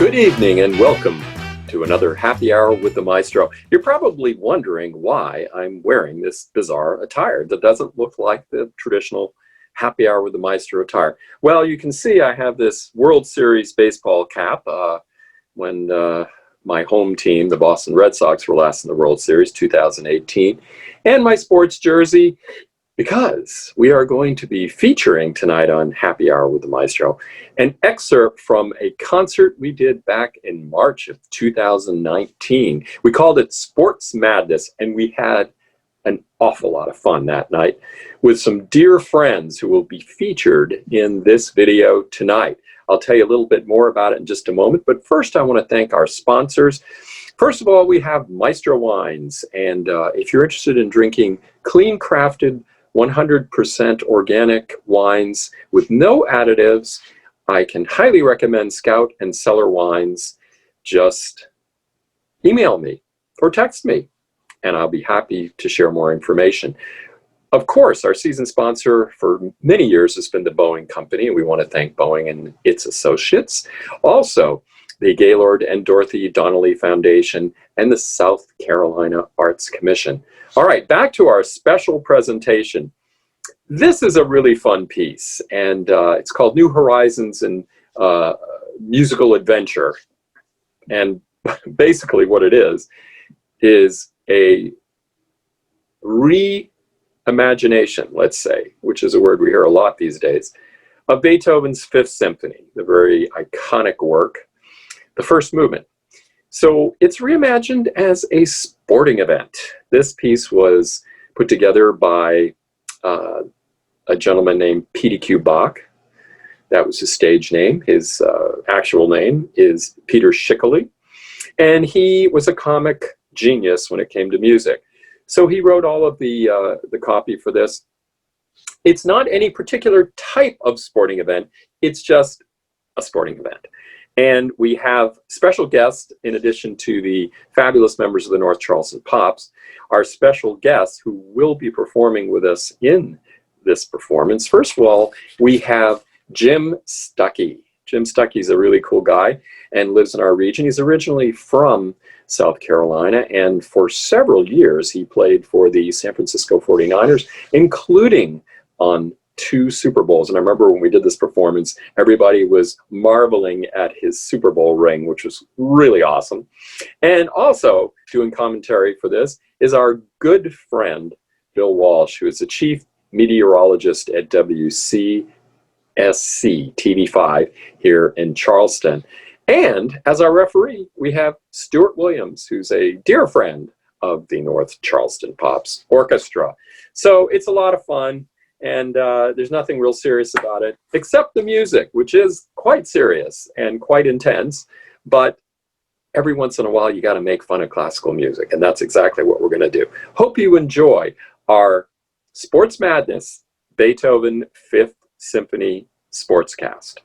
Good evening and welcome to another happy hour with the Maestro. You're probably wondering why I'm wearing this bizarre attire that doesn't look like the traditional happy hour with the Maestro attire. Well, you can see I have this World Series baseball cap when my home team, the Boston Red Sox, were last in the World Series 2018, and my sports jersey, because we are going to be featuring tonight on Happy Hour with the Maestro an excerpt from a concert we did back in March of 2019. We called it Sports Madness, and we had an awful lot of fun that night with some dear friends who will be featured in this video tonight. I'll tell you a little bit more about it in just a moment, but first I want to thank our sponsors. First of all, we have Maestro Wines, and if you're interested in drinking clean crafted 100% organic wines with no additives, I can highly recommend Scout and Cellar Wines. Just email me or text me and I'll be happy to share more information. Of course, our season sponsor for many years has been the Boeing Company, and we want to thank Boeing and its associates. Also, the Gaylord and Dorothy Donnelly Foundation and the South Carolina Arts Commission. All right, back to our special presentation. This is a really fun piece, and it's called New Horizons in Musical Adventure. And basically what it is a reimagination, let's say, which is a word we hear a lot these days, of Beethoven's Fifth Symphony, the very iconic work, the first movement. So it's reimagined as a sporting event. This piece was put together by a gentleman named P.D.Q. Bach. That was his stage name. His actual name is Peter Schickele, and he was a comic genius when it came to music. So he wrote all of the copy for this. It's not any particular type of sporting event. It's just a sporting event. And we have special guests in addition to the fabulous members of the North Charleston POPS. Our special guests who will be performing with us in this performance. First of all, we have Jim Stuckey. Jim Stuckey's a really cool guy and lives in our region. He's originally from South Carolina, and for several years he played for the San Francisco 49ers, including on 2 Super Bowls. And I remember when we did this performance, everybody was marveling at his Super Bowl ring, which was really awesome. And also doing commentary for this is our good friend, Bill Walsh, who is the chief meteorologist at WCSC TV5 here in Charleston. And as our referee, we have Stuart Williams, who's a dear friend of the North Charleston POPS Orchestra. So it's a lot of fun. And there's nothing real serious about it, except the music, which is quite serious and quite intense. But every once in a while, you got to make fun of classical music, and that's exactly what we're going to do. Hope you enjoy our Sports Madness Beethoven Fifth Symphony Sportscast.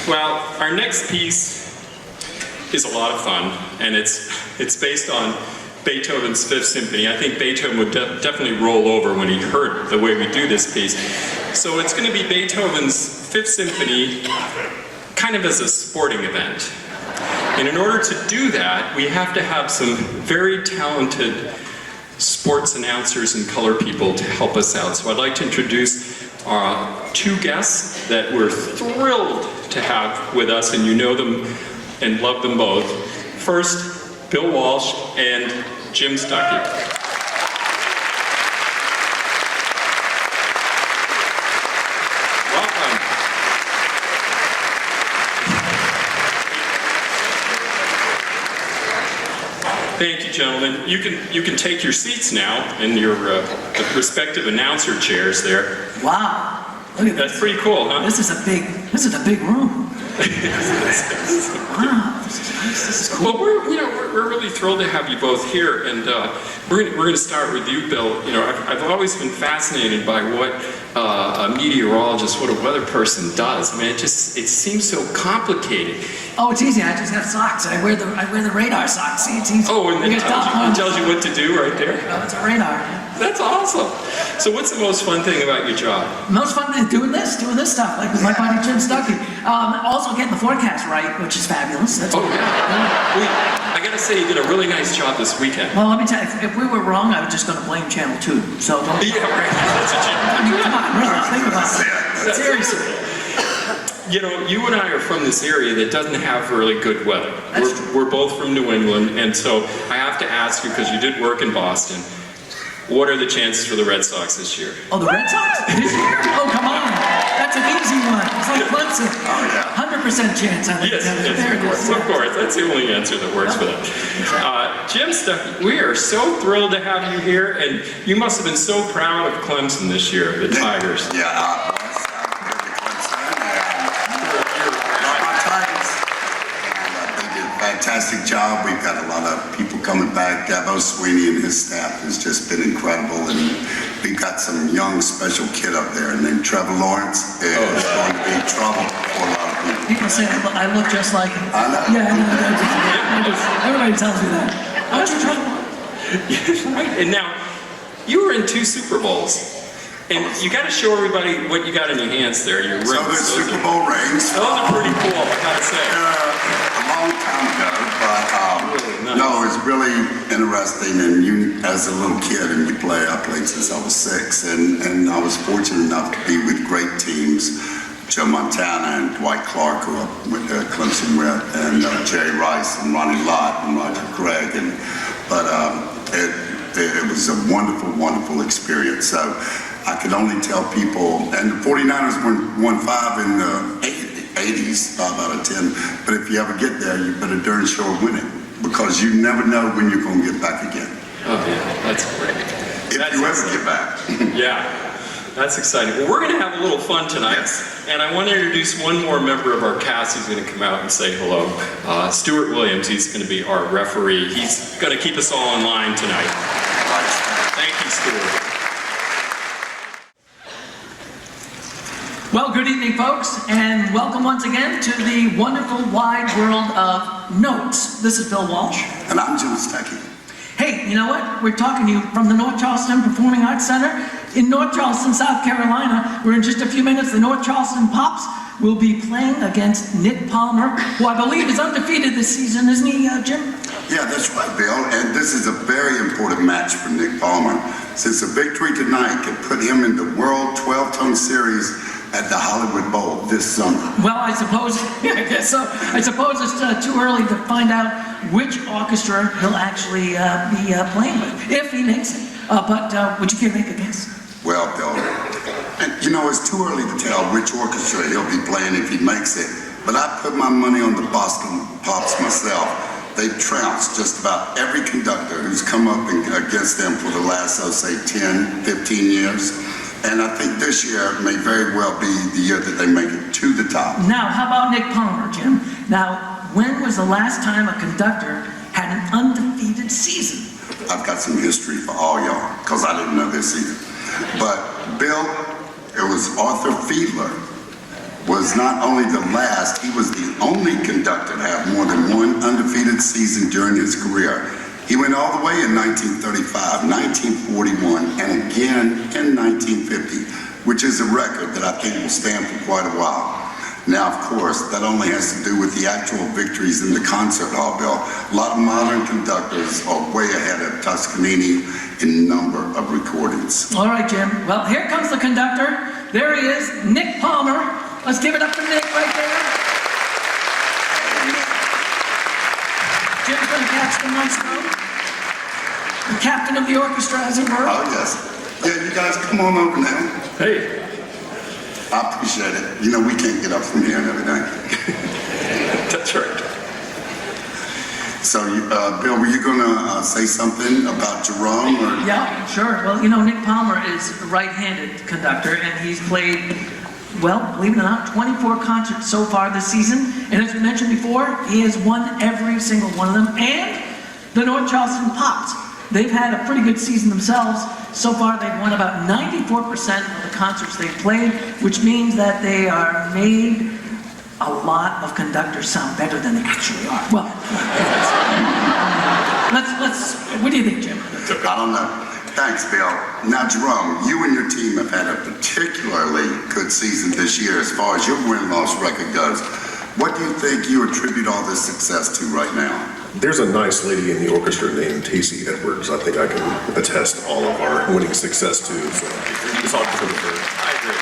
Well, our next piece is a lot of fun, and it's based on Beethoven's Fifth Symphony. I think Beethoven would definitely roll over when he heard the way we do this piece. So it's going to be Beethoven's Fifth Symphony kind of as a sporting event. And in order to do that, we have to have some very talented sports announcers and color people to help us out. So I'd like to introduce 2 guests that we're thrilled to have with us, and you know them and love them both. First, Bill Walsh and Jim Stuckey. Thank you, gentlemen. You can take your seats now in your respective announcer chairs there. Wow. Look at That's this. pretty cool, huh? This is a big room. Wow. This is nice. This is cool. Well, we're really thrilled to have you both here, and we're going to start with you, Bill. I've always been fascinated by what a meteorologist, what a weather person does. I mean, it seems so complicated. Oh, it's easy. I just have socks. I wear the radar socks. See, it's easy. Oh, and then it tells you what to do right there. Oh, it's a radar. That's awesome. So, what's the most fun thing about your job? Most fun is doing this stuff, like with my buddy Jim Stuckey. Also getting the forecast right, which is fabulous. That's I gotta say, you did a really nice job this weekend. Well, let me tell you, if we were wrong, I was just going to blame Channel 2. So don't. Yeah, right. That's what you. I mean, come on, really, think about it. Seriously. You and I are from this area that doesn't have really good weather. We're both from New England, and so I have to ask you, because you did work in Boston, what are the chances for the Red Sox this year? Oh, the Red Sox? This year? Oh, come on. That's an easy one. It's like Clemson. Oh, yeah. 100% chance. Yes, of course. That's the only answer that works for them. Jim Stuckey, we are so thrilled to have you here, and you must have been so proud of Clemson this year, the Tigers. Yeah, I was. My Tigers. And they did a fantastic job. We've got a lot of people coming back. Dabo Sweeney and his staff has just been incredible. And we've got some young special kid up there named Trevor Lawrence. And it's going to be trouble for a lot of people. People say I look just like him. I know. Yeah, I know. Everybody tells me that. What's your trouble? Right. And now, you were in 2 Super Bowls. And you got to show everybody what you got in your hands there. Your rings. So the Super Bowl rings. Those are pretty cool, I gotta say. A long time ago, but Really nice. no, it's really interesting. And you, as a little kid, and I played since I was 6, and I was fortunate enough to be with great teams. Joe Montana and Dwight Clark, who I went to Clemson with, and Jerry Rice and Ronnie Lott and Roger Craig. It was a wonderful, wonderful experience. So I could only tell people, and the 49ers won 5 in the 80s, 5 out of 10. But if you ever get there, you better darn sure win it, because you never know when you're going to get back again. Oh, yeah, that's great. If you ever get back. Yeah, that's exciting. Well, we're going to have a little fun tonight. Yes. And I want to introduce one more member of our cast who's going to come out and say hello. Stuart Williams, he's going to be our referee. He's going to keep us all in line tonight. Thank you, Stuart. Well, good evening, folks, and welcome once again to the wonderful wide world of notes. This is Bill Walsh. And I'm Jim Stuckey. Hey, you know what? We're talking to you from the North Charleston Performing Arts Center in North Charleston, South Carolina, where in just a few minutes the North Charleston Pops will be playing against Nick Palmer, who I believe is undefeated this season, isn't he, Jim? Yeah, that's right, Bill. And this is a very important match for Nick Palmer, since a victory tonight could put him in the World 12-Tone Series at the Hollywood Bowl this summer. Well, I suppose, yeah, I guess so. I suppose it's too early to find out which orchestra he'll actually be playing with, if he makes it. But would you care to make a guess? Well, Bill, it's too early to tell which orchestra he'll be playing if he makes it. But I put my money on the Boston Pops myself. They've trounced just about every conductor who's come up against them for the last, 10, 15 years. And I think this year may very well be the year that they make it to the top. Now, how about Nick Palmer, Jim? Now, when was the last time a conductor had an undefeated season? I've got some history for all y'all, because I didn't know this either. But Bill, it was Arthur Fiedler, was not only the last, he was the only conductor to have more than one undefeated season during his career. He went all the way in 1935, 1941, and again in 1950, which is a record that I think will stand for quite a while. Now, of course, that only has to do with the actual victories in the concert hall, Bill. A lot of modern conductors are way ahead of Toscanini in number of recordings. All right, Jim. Well, here comes the conductor. There he is, Nick Palmer. Let's give it up for Nick right there. Jim's going to catch the maestro. The captain of the orchestra, as it were. Oh, yes. Yeah, you guys come on over now. Hey. I appreciate it. We can't get up from here and everything. That's right. So, Bill, were you gonna say something about Jerome? Or? Yeah, sure. Well, you know, Nick Palmer is a right-handed conductor, and he's played, well, believe it or not, 24 concerts so far this season. And as we mentioned before, he has won every single one of them. And the North Charleston POPS, they've had a pretty good season themselves. So far, they've won about 94% of the concerts they've played, which means that they are made a lot of conductors sound better than they actually are. Well, what do you think, Jim? I don't know. Thanks, Bill. Now, Jerome, you and your team have had a particularly good season this year as far as your win-loss record goes. What do you think you attribute all this success to right now? There's a nice lady in the orchestra named Tacy Edwards. I think I can attest all of our winning success to. So it's all because of her. I agree.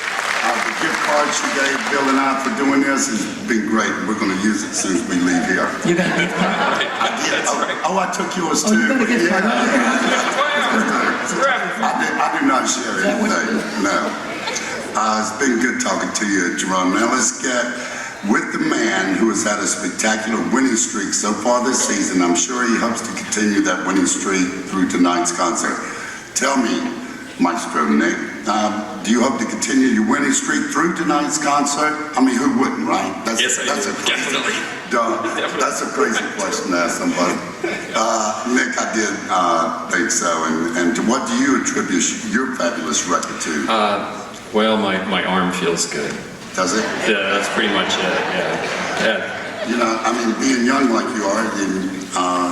The gift card she gave Bill and I for doing this has been great. We're going to use it as soon as we leave here. You got a gift card? I did. Oh, I took yours too. Oh, you got a gift card. I do not share anything. No. It's been good talking to you, Jerome. Now let's get with the man who has had a spectacular winning streak so far this season. I'm sure he hopes to continue that winning streak through tonight's concert. Tell me, Maestro Nick, do you hope to continue your winning streak through tonight's concert? I mean, who wouldn't, right? Yes, I do. Definitely. That's a crazy question to ask somebody. Nick, I did think so. And to what do you attribute your fabulous record to? Well, my arm feels good. Does it? Yeah, that's pretty much it, yeah. You know, I mean, being young like you are,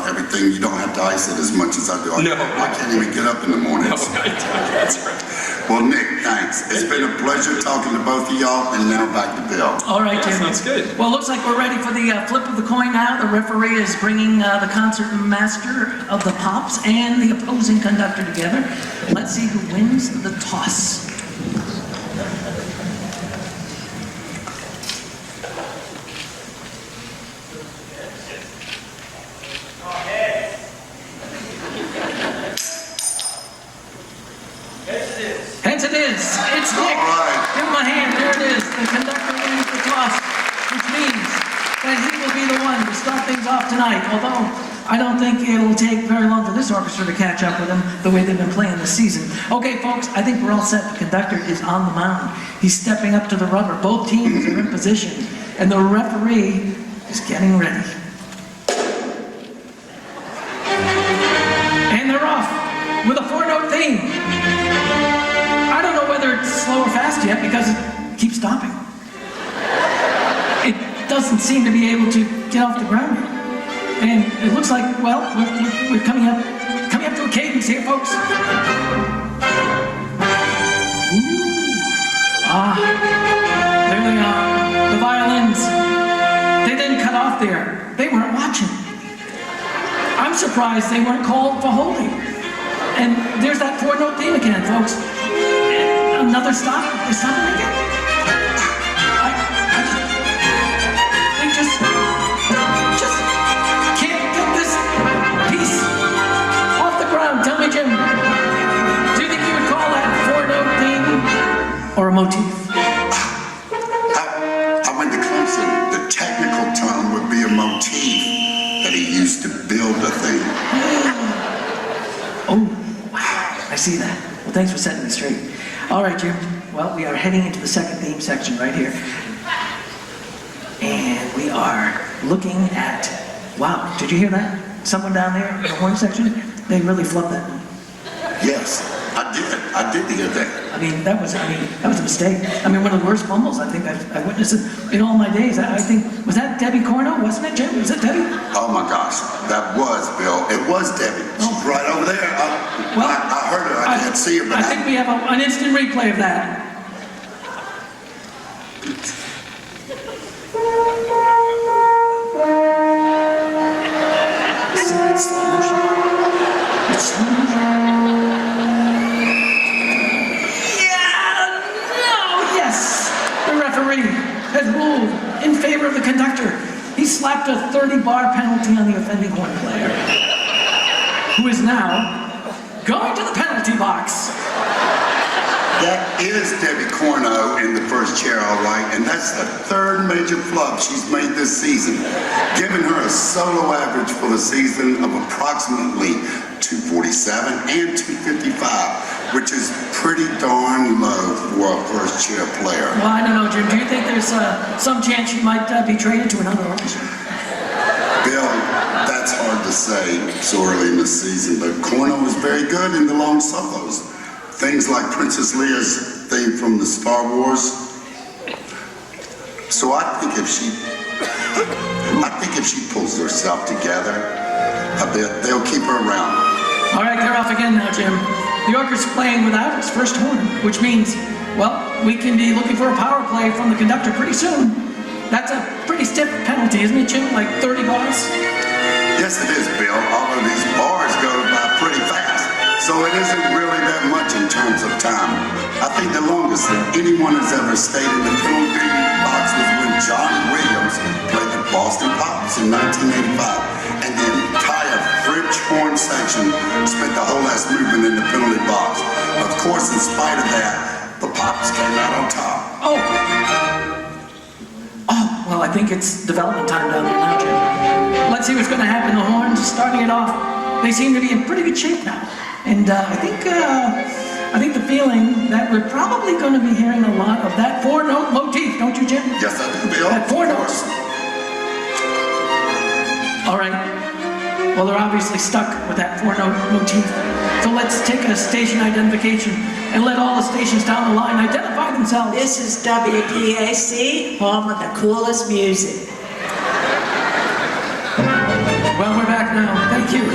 everything, you don't have to ice it as much as I do. No. I can't even get up in the mornings. No, I don't. That's right. Well, Nick, thanks. It's been a pleasure talking to both of y'all, and now back to Bill. All right, Yeah, Jim. sounds good. Well, looks like we're ready for the flip of the coin now. The referee is bringing the concert master of the POPs and the opposing conductor together. Let's see who wins the toss. Heads it is. It's Nick. All right. Give him a hand. There it is. The conductor wins the toss, which means that he will be the one to start things off tonight. Although I don't think it'll take very long for this orchestra to catch up with him the way they've been playing this season. Okay, folks, I think we're all set. The conductor is on the mound. He's stepping up to the rubber. Both teams are in position, and the referee is getting ready. And they're off with a 4-note theme. I don't know whether it's slow or fast yet because it keeps stopping. It doesn't seem to be able to get off the ground yet. And it looks like, well, we're coming up to a cadence here, folks. There they are, the violins. They didn't cut off there. They weren't watching. I'm surprised they weren't called for holding. And there's that 4-note theme again, folks. Another stop? They're stopping again? They just can't get this piece off the ground. Tell me, Jim, do you think you would call that 4-note theme or a motif? I went to Clemson. The technical term would be a motif that he used to build a thing. Oh, wow, I see that. Well, thanks for setting me straight. All right, Jim. Well, we are heading into the second theme section right here. And we are looking at, wow, did you hear that? Someone down there in the horn section, they really flubbed that one. Yes, I did hear that. I mean, that was a mistake. I mean, one of the worst fumbles I think I've witnessed in all my days. I think, was that Debbie Corno? Wasn't it, Jim? Was it Debbie? Oh my gosh, that was Bill. It was Debbie. She's right over there. Well, I heard her. I can't see her, but I think we have an instant replay of that. See that slow motion? It's slow motion. Yes! The referee has ruled in favor of the conductor. He slapped a 30-bar penalty on the offending horn player, who is now going to the penalty box. That is Debbie Corno in the first chair, all right, and that's the third major flub she's made this season, giving her a solo average for the season of approximately 247 and 255, which is pretty darn low for a first chair player. Well, I don't know, Jim. Do you think there's some chance she might be traded to another orchestra? Bill, that's hard to say so early in the season, but Corno was very good in the long solos. Things like Princess Leia's theme from the Star Wars. So I think if she pulls herself together a bit, they'll keep her around. All right, they're off again now, Jim. The orchestra's playing without its first horn, which means, well, we can be looking for a power play from the conductor pretty soon. That's a pretty stiff penalty, isn't it, Jim? Like 30 bars? Yes, it is, Bill, although these bars go by pretty fast. So it isn't really that much in terms of time. I think the longest that anyone has ever stayed in the penalty box was when John Williams played the Boston Pops in 1985. And the entire French horn section spent the whole last movement in the penalty box. Of course, in spite of that, the Pops came out on top. Oh, well, I think it's development time down there now, Jim. Let's see what's going to happen. The horns, starting it off, they seem to be in pretty good shape now. And I think the feeling that we're probably going to be hearing a lot of that four-note motif, don't you, Jim? Yes, I do, Bill. That four notes. All right. Well, they're obviously stuck with that four-note motif. So let's take a station identification and let all the stations down the line identify themselves. This is WPAC, home of the coolest music. Well, we're back now. Thank you.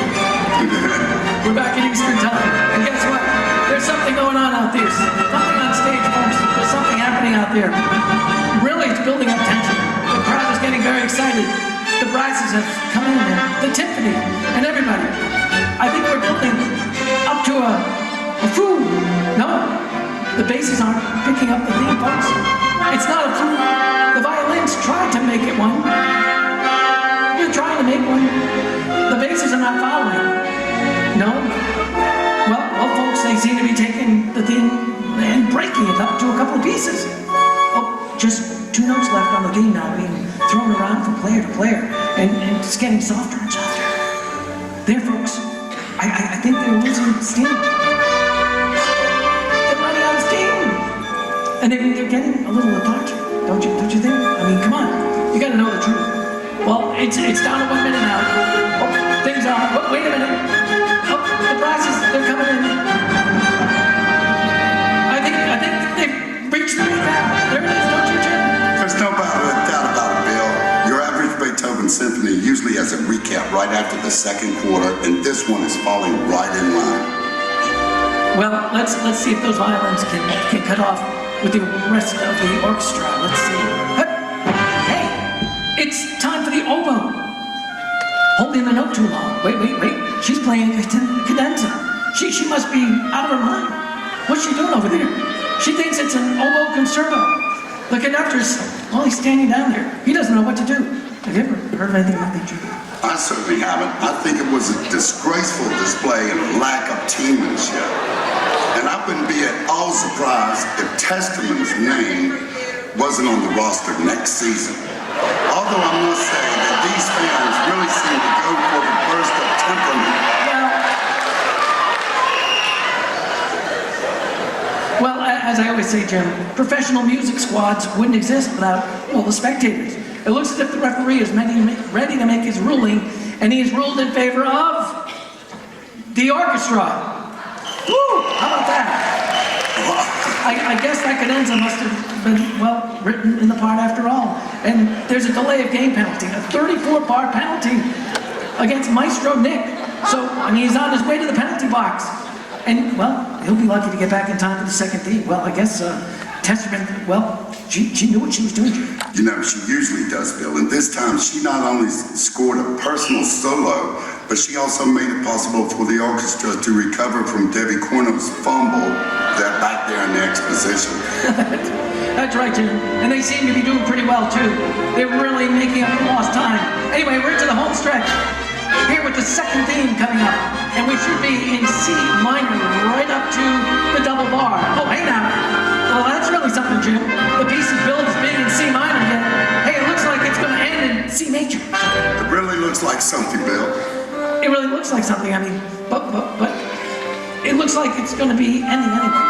We're back in Eastern time. And guess what? There's something going on out there. Something on stage, folks. There's something happening out there. Really, it's building up tension. The crowd is getting very excited. The brasses have come in there. The timpani and everybody. I think we're building up to a fool. No, the basses aren't picking up the theme, folks. It's not a fool. The violins tried to make it one. They're trying to make one. The basses are not following. No? Well, folks, they seem to be taking the theme and breaking it up to a couple of pieces. Oh, just 2 notes left on the theme now, being thrown around from player to player, and it's getting softer and softer. There, folks, I think they're losing steam. They're running out of steam. And they're getting a little lethargic, don't you think? I mean, come on, you gotta know the truth. Well, it's down to 1 minute now. Oh, things are, oh, wait a minute. Oh, the brasses, they're coming in. I think they've reached the rebound. There it is, don't you, Jim? There's no doubt about it, Bill. Your average Beethoven symphony usually has a recap right after the second quarter, and this one is falling right in line. Well, let's see if those violins can cut off with the rest of the orchestra. Let's see. Hey, it's time for the oboe. Holding the note too long. Wait. She's playing a cadenza. She must be out of her mind. What's she doing over there? She thinks it's an oboe concerto. The conductor's, well, he's standing down there. He doesn't know what to do. Have you ever heard of anything like that, Drew? I certainly haven't. I think it was a disgraceful display and a lack of teammanship. And I wouldn't be at all surprised if Testament's name wasn't on the roster next season. Although I must say that these fans really seem to go for the burst of temperament. Well, as I always say, Jim, professional music squads wouldn't exist without, well, the spectators. It looks as if the referee is ready to make his ruling, and he has ruled in favor of the orchestra. Woo! How about that? I guess that cadenza must have been, well, written in the part after all. And there's a delay of game penalty, a 34-bar penalty against Maestro Nick. So, I mean, he's on his way to the penalty box. And, well, he'll be lucky to get back in time for the second theme. Well, I guess Testament, well, she knew what she was doing. You know, she usually does, Bill, and this time she not only scored a personal solo, but she also made it possible for the orchestra to recover from Debbie Corno's fumble that back there in the exposition. That's right, Jim. And they seem to be doing pretty well, too. They're really making up for lost time. Anyway, we're into the home stretch. Here with the second theme coming up. And we should be in C minor, right up to the double bar. Oh, hey now. Jim. The piece is billed as being in C minor, yet, hey, it looks like it's going to end in C major. It really looks like something, Bill. It really looks like something, I mean, but it looks like it's going to be ending anyway.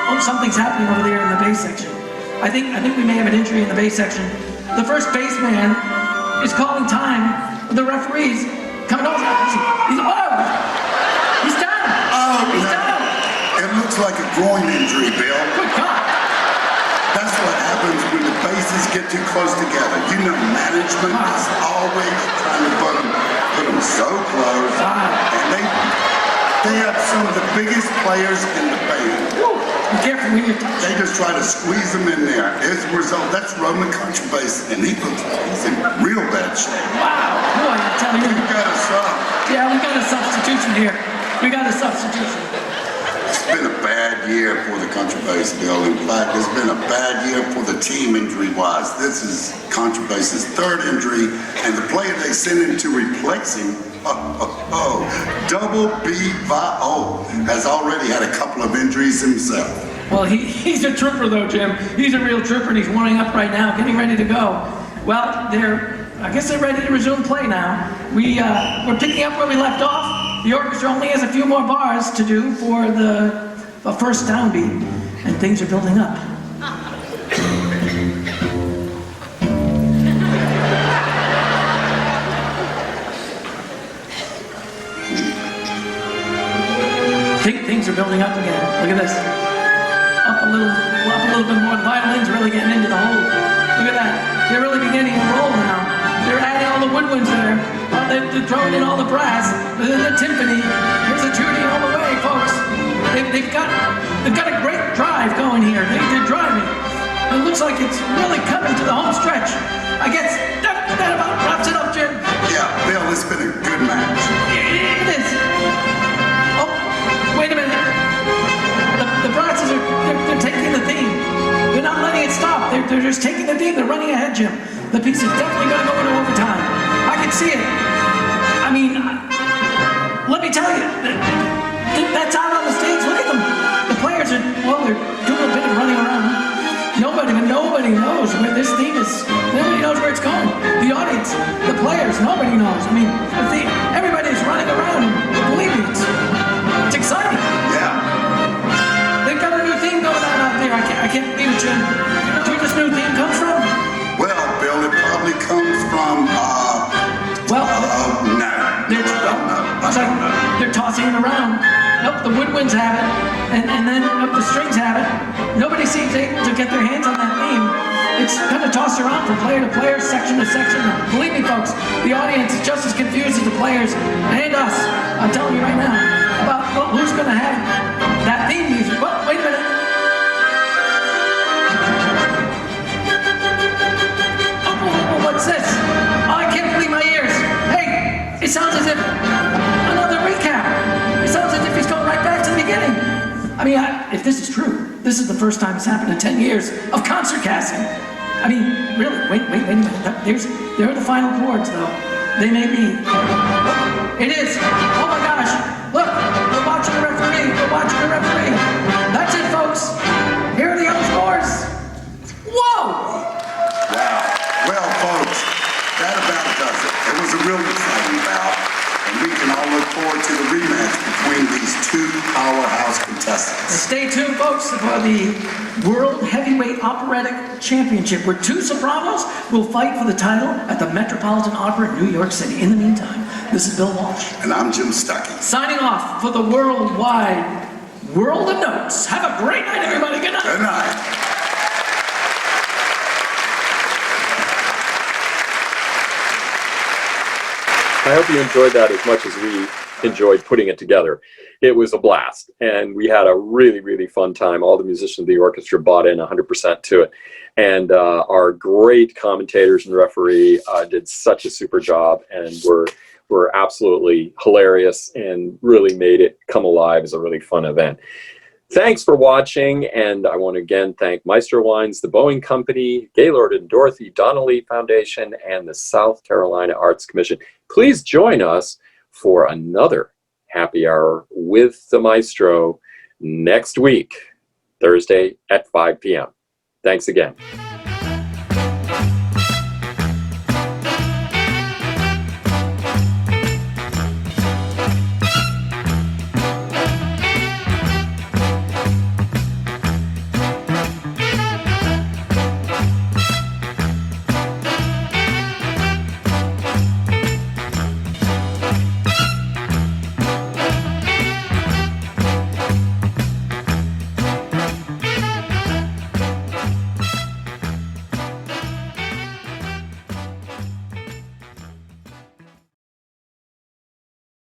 Oh, something's happening over there in the bass section. I think we may have an injury in the bass section. The first baseman is calling time. The referee's coming over. He's down. Oh, He's no. down. It looks like a groin injury, Bill. Good God. That's what happens when the bases get too close together. You know, management is always trying to put them so close. And they have some of the biggest players in the band. Be careful when you're touching. They just try to squeeze them in there. As a result, that's Roman contrabass, and he looks like he's in real bad shape. Wow. Boy, I tell you. You got a sub. Yeah, we got a substitution here. We got a substitution. It's been a bad year for the contrabass, Bill. In fact, it's been a bad year for the team injury-wise. This is contrabass's third injury, and the player they sent in to replace him, Double B Vio, has already had a couple of injuries himself. Well, he's a trooper though, Jim. He's a real trooper, and he's warming up right now, getting ready to go. Well, I guess they're ready to resume play now. We're picking up where we left off. The orchestra only has a few more bars to do for the first downbeat, and things are building up. Things are building up again. Look at this. Up a little bit more. The violin's really getting into the hole. Look at that. They're really beginning to roll now. They're adding all the woodwinds there. They're throwing in all the brass. The timpani. Here's a tuning all the way, folks. They've got a great drive going here. They're driving. It looks like it's really coming to the home stretch. I guess that about wraps it up, Jim. Yeah, Bill, it's been a good match. It is. Oh, wait a minute. The brasses they're taking the theme. They're not letting it stop. They're just taking the theme. They're running ahead, Jim. The piece is definitely going to go into overtime. I can see it. I mean, let me tell you, that's out on the stage. Look at them. The players are, well, they're doing a bit of running around. Nobody knows where this theme is. Nobody knows where it's going. The audience, the players, nobody knows. I mean, everybody's running around. Believe me, it's exciting. Yeah. They've got a new theme going on out there. I can't believe it, Jim. Where this new theme comes from? Well, Bill, it probably comes from, no. They're tossing it around. Nope, the woodwinds have it, and then the strings have it. Nobody seems able to get their hands on that theme. It's kind of tossed around from player to player, section to section. Believe me, folks, the audience is just as confused as the players and us. I'm telling you right now about who's going to have that theme music. Well, wait a minute. Oh, what's this? Oh, I can't believe my ears. Hey, it sounds as if another recap. It sounds as if he's going right back to the beginning. I mean, if this is true, this is the first time it's happened in 10 years of concert casting. I mean, really, wait a minute. There are the final chords, though. They may be. It is. Oh my gosh. Look, we're watching the referee. That's it, folks. Here are the other scores. Whoa! Wow. Well, folks, that about does it. It was a real exciting bout, and we can all look forward to the rematch between these two powerhouse contestants. Stay tuned, folks, for the World Heavyweight Operatic Championship, where two sopranos will fight for the title at the Metropolitan Opera in New York City. In the meantime, this is Bill Walsh. And I'm Jim Stuckey. Signing off for the worldwide World of Notes. Have a great night, everybody. Good night. Good night. I hope you enjoyed that as much as we enjoyed putting it together. It was a blast, and we had a really, really fun time. All the musicians of the orchestra bought in 100% to it, and our great commentators and referee did such a super job, and were absolutely hilarious and really made it come alive as a really fun event. Thanks for watching, and I want to again thank Maestro Wines, the Boeing Company, Gaylord and Dorothy Donnelly Foundation, and the South Carolina Arts Commission. Please join us for another happy hour with the Maestro next week, Thursday at 5 p.m. Thanks again.